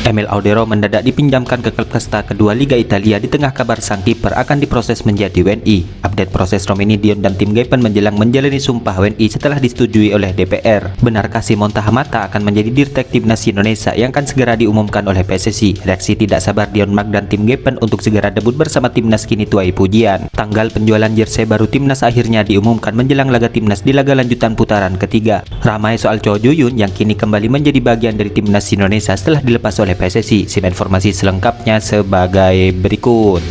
Emil Audero mendadak dipinjamkan ke klub kasta kedua Liga Italia di tengah kabar sang kiper akan diproses menjadi WNI. Update proses Romeni Dion dan tim Gepen menjelang menjalani sumpah WNI setelah disetujui oleh DPR. Benarkah Simon Tahamata akan menjadi dirtek timnas Indonesia yang akan segera diumumkan oleh PSSI? Reaksi tidak sabar Dion Mag dan tim Gepen untuk segera debut bersama timnas kini tuai pujian. Tanggal penjualan jersey baru timnas akhirnya diumumkan menjelang laga timnas di laga lanjutan putaran ketiga. Ramai soal Cho Juyun yang kini kembali menjadi bagian dari timnas Indonesia setelah dilepas oleh PSSI. Simak informasi selengkapnya sebagai berikut.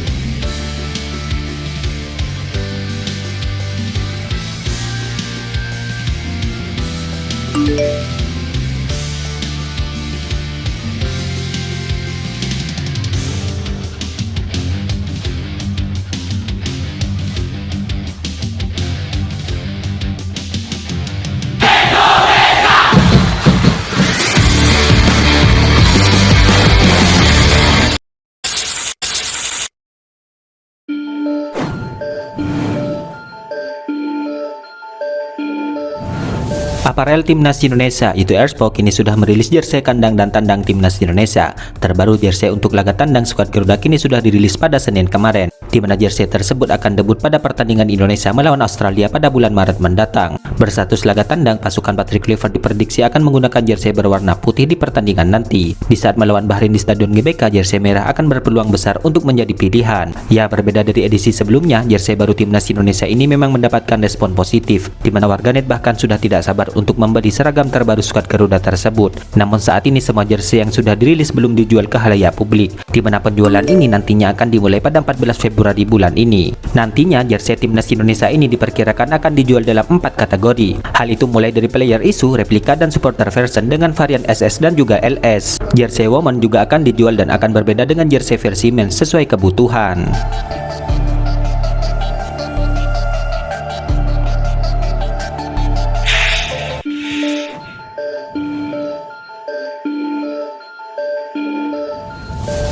Aparel timnas Indonesia yaitu Earthbox kini sudah merilis jersey kandang dan tandang timnas Indonesia. Terbaru jersey untuk laga tandang skuad Garuda kini sudah dirilis pada Senin kemarin, di mana jersey tersebut akan debut pada pertandingan Indonesia melawan Australia pada bulan Maret mendatang. Berstatus laga tandang, pasukan Patrick Kluivert diprediksi akan menggunakan jersey berwarna putih di pertandingan nanti. Di saat melawan Bahrain di Stadion GBK, jersey merah akan berpeluang besar untuk menjadi pilihan. Ya, berbeda dari edisi sebelumnya, jersey baru timnas Indonesia ini memang mendapatkan respon positif, di mana warganet bahkan sudah tidak sabar untuk membeli seragam terbaru skuad Garuda tersebut. Namun saat ini semua jersey yang sudah dirilis belum dijual ke khalayak publik, di mana penjualan ini nantinya akan dimulai pada 14 Februari bulan ini. Nantinya jersey timnas Indonesia ini diperkirakan akan dijual dalam 4 kategori. Hal itu mulai dari player issue, replika, dan supporter version dengan varian SS dan juga LS. Jersey woman juga akan dijual dan akan berbeda dengan jersey versi men sesuai kebutuhan.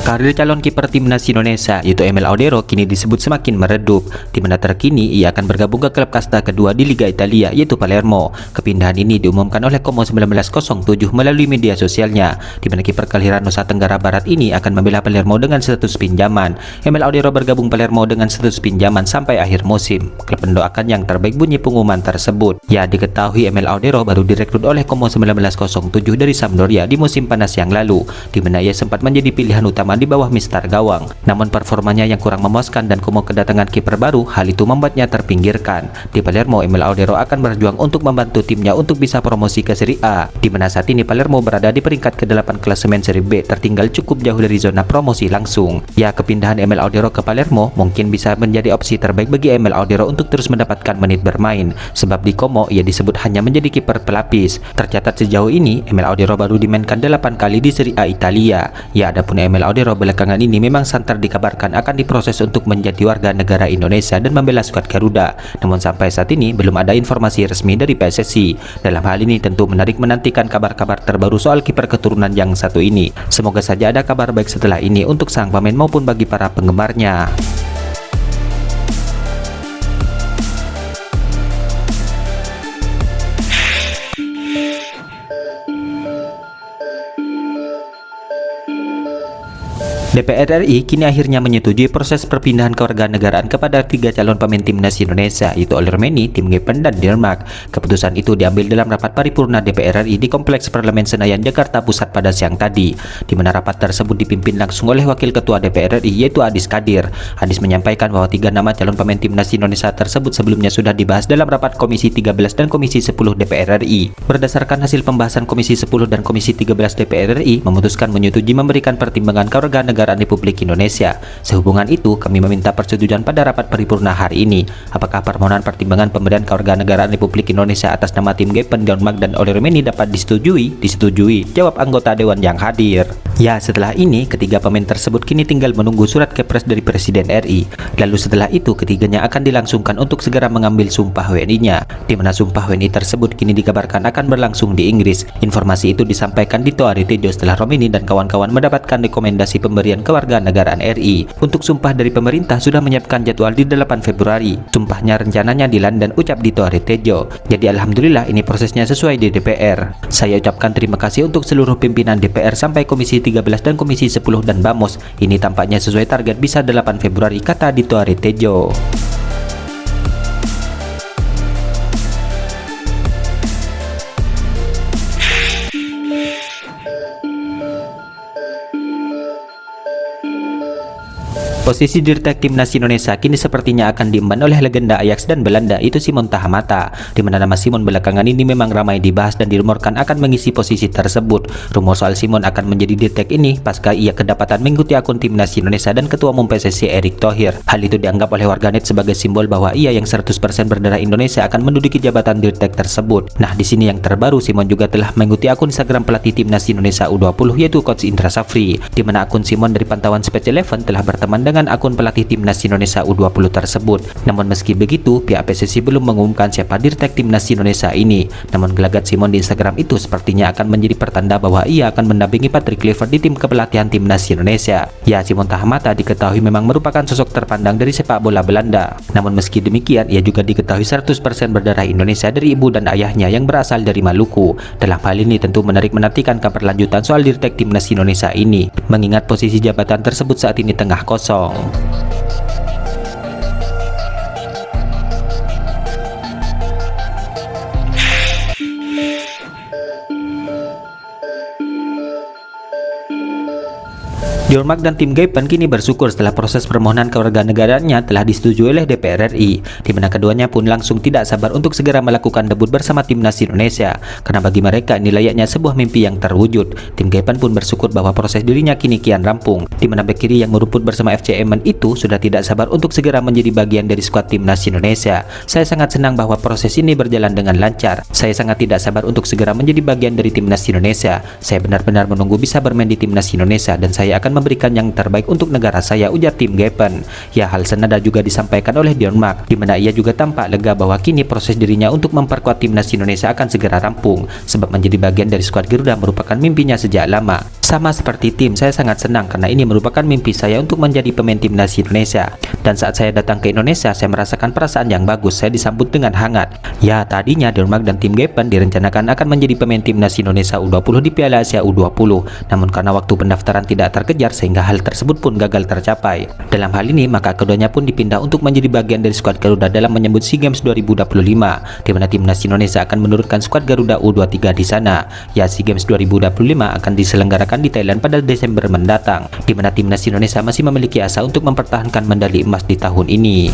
Karir calon kiper timnas Indonesia yaitu Emil Audero kini disebut semakin meredup, di mana terkini ia akan bergabung ke klub kasta kedua di Liga Italia yaitu Palermo. Kepindahan ini diumumkan oleh Como 1907 melalui media sosialnya, di mana kiper kelahiran Nusa Tenggara Barat ini akan membela Palermo dengan status pinjaman. Emil Audero bergabung Palermo dengan status pinjaman sampai akhir musim. Klub mendoakan yang terbaik bunyi pengumuman tersebut. Ya, diketahui Emil Audero baru direkrut oleh Como 1907 dari Sampdoria di musim panas yang lalu, di mana ia sempat menjadi pilihan utama di bawah Mister Gawang. Namun performanya yang kurang memuaskan dan Como kedatangan kiper baru, hal itu membuatnya terpinggirkan. Di Palermo, Emil Audero akan berjuang untuk membantu timnya untuk bisa promosi ke Serie A, di mana saat ini Palermo berada di peringkat ke-8 klasemen Serie B, tertinggal cukup jauh dari zona promosi langsung. Ya, kepindahan Emil Audero ke Palermo mungkin bisa menjadi opsi terbaik bagi Emil Audero untuk terus mendapatkan menit bermain, sebab di Como ia disebut hanya menjadi kiper pelapis. Tercatat sejauh ini Emil Audero baru dimainkan 8 kali di Serie A Italia. Ya, adapun Emil Audero belakangan ini memang santer dikabarkan akan diproses untuk menjadi warga negara Indonesia dan membela skuad Garuda. Namun sampai saat ini belum ada informasi resmi dari PSSI. Dalam hal ini tentu menarik menantikan kabar-kabar terbaru soal kiper keturunan yang satu ini. Semoga saja ada kabar baik setelah ini untuk sang pemain maupun bagi para penggemarnya. DPR RI kini akhirnya menyetujui proses perpindahan kewarganegaraan kepada 3 calon pemain timnas Indonesia yaitu Romeni, tim Gepen, dan Denmark. Keputusan itu diambil dalam rapat paripurna DPR RI di Kompleks Parlemen Senayan, Jakarta Pusat pada siang tadi, di mana rapat tersebut dipimpin langsung oleh Wakil Ketua DPR RI yaitu Adis Kadir. Adis menyampaikan bahwa 3 nama calon pemain timnas Indonesia tersebut sebelumnya sudah dibahas dalam rapat Komisi 13 dan Komisi 10 DPR RI. Berdasarkan hasil pembahasan Komisi 10 dan Komisi 13 DPR RI memutuskan menyetujui memberikan pertimbangan kewarganegaraan Republik Indonesia. Sehubungan itu, kami meminta persetujuan pada rapat paripurna hari ini. Apakah permohonan pertimbangan pemberian kewarganegaraan Republik Indonesia atas nama tim Gepen, Dion Mag, dan Romeni dapat disetujui? Disetujui, jawab anggota dewan yang hadir. Ya, setelah ini, ketiga pemain tersebut kini tinggal menunggu surat kepres dari Presiden RI. Lalu setelah itu, ketiganya akan dilangsungkan untuk segera mengambil sumpah WNI-nya, di mana sumpah WNI tersebut kini dikabarkan akan berlangsung di Inggris. Informasi itu disampaikan di Toari Tejo setelah Romeni dan kawan-kawan mendapatkan rekomendasi pemberian pemberian kewarganegaraan RI. Untuk sumpah dari pemerintah sudah menyiapkan jadwal di 8 Februari. Sumpahnya rencananya di London, ucap Dito Aritejo. Jadi alhamdulillah ini prosesnya sesuai di DPR. Saya ucapkan terima kasih untuk seluruh pimpinan DPR sampai Komisi 13 dan Komisi 10 dan BAMOS. Ini tampaknya sesuai target bisa 8 Februari, kata Dito Aritejo. Posisi Dirtek Timnas Indonesia kini sepertinya akan diemban oleh legenda Ajax dan Belanda, itu Simon Tahamata, di mana nama Simon belakangan ini memang ramai dibahas dan dirumorkan akan mengisi posisi tersebut. Rumor soal Simon akan menjadi Dirtek ini pasca ia kedapatan mengikuti akun Timnas Indonesia dan Ketua Umum PSSI Erick Thohir. Hal itu dianggap oleh warganet sebagai simbol bahwa ia yang 100% berdarah Indonesia akan menduduki jabatan Dirtek tersebut. Nah, di sini yang terbaru, Simon juga telah mengikuti akun Instagram pelatih Timnas Indonesia U20 yaitu Coach Indra Safri, di mana akun Simon dari pantauan Speech Eleven telah berteman dengan akun pelatih Timnas Indonesia U20 tersebut. Namun meski begitu, pihak PSSI belum mengumumkan siapa Dirtek Timnas Indonesia ini. Namun gelagat Simon di Instagram itu sepertinya akan menjadi pertanda bahwa ia akan mendampingi Patrick Kluivert di tim kepelatihan Timnas Indonesia. Ya, Simon Tahamata diketahui memang merupakan sosok terpandang dari sepak bola Belanda. Namun meski demikian, ia juga diketahui 100% berdarah Indonesia dari ibu dan ayahnya yang berasal dari Maluku. Dalam hal ini tentu menarik menantikan kabar lanjutan soal Dirtek Timnas Indonesia ini, mengingat posisi jabatan tersebut saat ini tengah kosong. Diormark dan tim Gaipan kini bersyukur setelah proses permohonan kewarganegaraannya telah disetujui oleh DPR RI, di mana keduanya pun langsung tidak sabar untuk segera melakukan debut bersama Timnas Indonesia, karena bagi mereka ini layaknya sebuah mimpi yang terwujud. Tim Gaipan pun bersyukur bahwa proses dirinya kini kian rampung, di mana bek kiri yang merumput bersama FC Emmen itu sudah tidak sabar untuk segera menjadi bagian dari skuad Timnas Indonesia. Saya sangat senang bahwa proses ini berjalan dengan lancar. Saya sangat tidak sabar untuk segera menjadi bagian dari Timnas Indonesia. Saya benar-benar menunggu bisa bermain di Timnas Indonesia dan saya akan memberikan yang terbaik untuk negara saya, ujar tim Gaipan. Ya, hal senada juga disampaikan oleh Diormark, di mana ia juga tampak lega bahwa kini proses dirinya untuk memperkuat Timnas Indonesia akan segera rampung, sebab menjadi bagian dari skuad Garuda merupakan mimpinya sejak lama. Sama seperti tim, saya sangat senang karena ini merupakan mimpi saya untuk menjadi pemain Timnas Indonesia. Dan saat saya datang ke Indonesia, saya merasakan perasaan yang bagus, saya disambut dengan hangat. Ya, tadinya Diormark dan tim Gaipan direncanakan akan menjadi pemain Timnas Indonesia U20 di Piala Asia U20, namun karena waktu pendaftaran tidak terkejar sehingga hal tersebut pun gagal tercapai. Dalam hal ini, maka keduanya pun dipindah untuk menjadi bagian dari skuad Garuda dalam menyambut SEA Games 2025, di mana Timnas Indonesia akan menurunkan skuad Garuda U23 di sana. Ya, SEA Games 2025 akan diselenggarakan di Thailand pada Desember mendatang, di mana Timnas Indonesia masih memiliki asa untuk mempertahankan medali emas di tahun ini.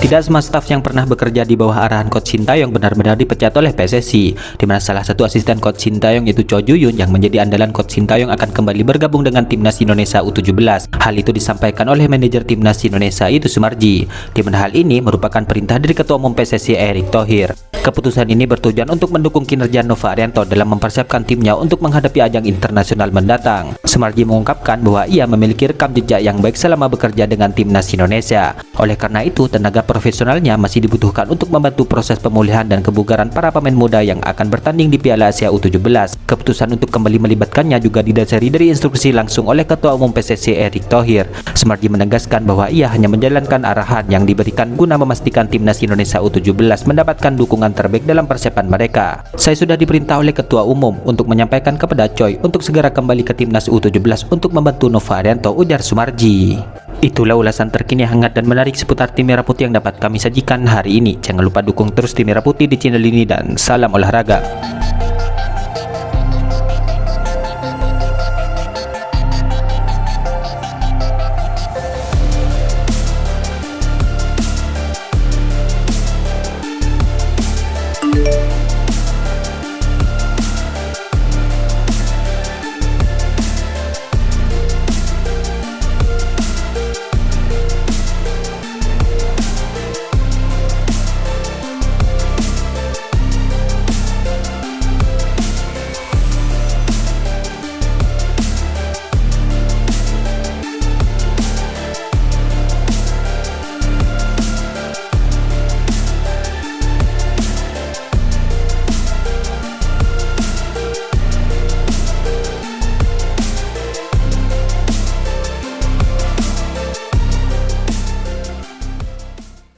Tidak semua staf yang pernah bekerja di bawah arahan Coach Sintayong benar-benar dipecat oleh PSSI, di mana salah satu asisten Coach Sintayong yaitu Cho Ju-yun yang menjadi andalan Coach Sintayong akan kembali bergabung dengan Timnas Indonesia U17. Hal itu disampaikan oleh manajer Timnas Indonesia itu Sumarji, di mana hal ini merupakan perintah dari Ketua Umum PSSI Erick Thohir. Keputusan ini bertujuan untuk mendukung kinerja Nova Arianto dalam mempersiapkan timnya untuk menghadapi ajang internasional mendatang. Sumarji mengungkapkan bahwa ia memiliki rekam jejak yang baik selama bekerja dengan Timnas Indonesia. Oleh karena itu, tenaga profesionalnya masih dibutuhkan untuk membantu proses pemulihan dan kebugaran para pemain muda yang akan bertanding di Piala Asia U17. Keputusan untuk kembali melibatkannya juga didasari dari instruksi langsung oleh Ketua Umum PSSI Erick Thohir. Sumarji menegaskan bahwa ia hanya menjalankan arahan yang diberikan guna memastikan Timnas Indonesia U17 mendapatkan dukungan terbaik dalam persiapan mereka. Saya sudah diperintah oleh Ketua Umum untuk menyampaikan kepada Choi untuk segera kembali ke Timnas U17 untuk membantu Nova Arianto, ujar Sumarji. Itulah ulasan terkini hangat dan menarik seputar tim Merah Putih yang dapat kami sajikan hari ini. Jangan lupa dukung terus tim Merah Putih di channel ini dan salam olahraga.